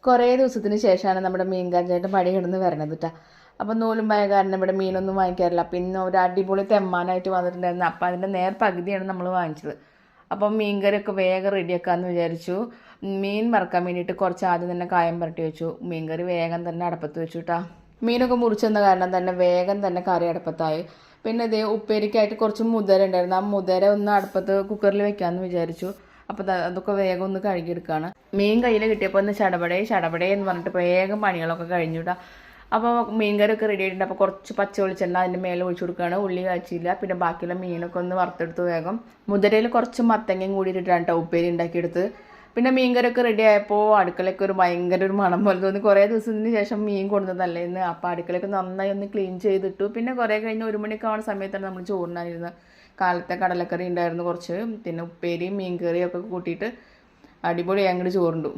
കുറേ ദിവസത്തിന് ശേഷമാണ് നമ്മുടെ മീൻകാരൻ ചേട്ടൻ പണി കിടന്ന് വരണത് കേട്ടോ. അപ്പോൾ നൂലും പായ കാരണം ഇവിടെ മീനൊന്നും വാങ്ങിക്കാറില്ല. പിന്നെ ഒരു അടിപൊളി തെമ്മാനായിട്ട് വന്നിട്ടുണ്ടായിരുന്നു. അപ്പോൾ അതിൻ്റെ പകുതിയാണ് നമ്മൾ വാങ്ങിച്ചത്. അപ്പം മീൻകറിയൊക്കെ വേഗം റെഡിയാക്കാമെന്ന് വിചാരിച്ചു. മീൻ വറുക്കാൻ വേണ്ടിയിട്ട് കുറച്ച് ആദ്യം തന്നെ കായം പുരട്ടി വെച്ചു. മീൻകറി വേഗം തന്നെ അടുപ്പത്ത് വെച്ചു കേട്ടോ. മീനൊക്കെ മുറിച്ചെന്ന കാരണം തന്നെ വേഗം തന്നെ കറി അടുപ്പത്തായി. പിന്നെ ഇതേ ഉപ്പേരിക്കായിട്ട് കുറച്ച് മുതിര ഉണ്ടായിരുന്നു. ആ മുതിര ഒന്ന് അടുപ്പത്ത് കുക്കറിൽ വെക്കാമെന്ന് വിചാരിച്ചു. അപ്പോൾ അതൊക്കെ വേഗം ഒന്ന് കഴുകിയെടുക്കുകയാണ്. മീൻ കയ്യിൽ കിട്ടിയപ്പോൾ ഒന്ന് ചടപടേ എന്ന് പറഞ്ഞിട്ട് വേഗം പണികളൊക്കെ കഴിഞ്ഞു കേട്ടോ. അപ്പോൾ മീൻകറിയൊക്കെ റെഡി ആയിട്ടുണ്ട്. അപ്പോൾ കുറച്ച് പച്ച വെളിച്ചെണ്ണ അതിൻ്റെ മേലെ ഒഴിച്ചു കൊടുക്കുകയാണ്. ഉള്ളി കാച്ചില്ല. പിന്നെ ബാക്കിയുള്ള മീനൊക്കെ ഒന്ന് വറുത്തെടുത്ത് വേഗം മുതിരയിൽ കുറച്ച് മത്തങ്ങയും കൂടി ഇട്ടിട്ടാണ് കേട്ടോ ഉപ്പേരി ഉണ്ടാക്കിയെടുത്ത്. പിന്നെ മീൻകറിയൊക്കെ റെഡി ആയപ്പോൾ അടുക്കളയൊക്കെ ഭയങ്കര ഒരു മണം പോലെ തോന്നി. കുറേ ദിവസത്തിന് ശേഷം മീൻ കൊണ്ടുവന്നതല്ലേ ഇന്ന്. അപ്പോൾ അടുക്കളയൊക്കെ നന്നായി ഒന്ന് ക്ലീൻ ചെയ്തിട്ടു. പിന്നെ കുറേ കഴിഞ്ഞ് 1 മണിയൊക്കെ ആവുന്ന സമയത്താണ് നമ്മൾ ചോറിനായിരുന്നത്. കാലത്തെ കടലക്കറി ഉണ്ടായിരുന്നു കുറച്ച്. പിന്നെ ഉപ്പേരിയും മീൻകറിയും ഒക്കെ കൂട്ടിയിട്ട് അടിപൊളി അങ്ങോട്ട് ചോറുണ്ടു.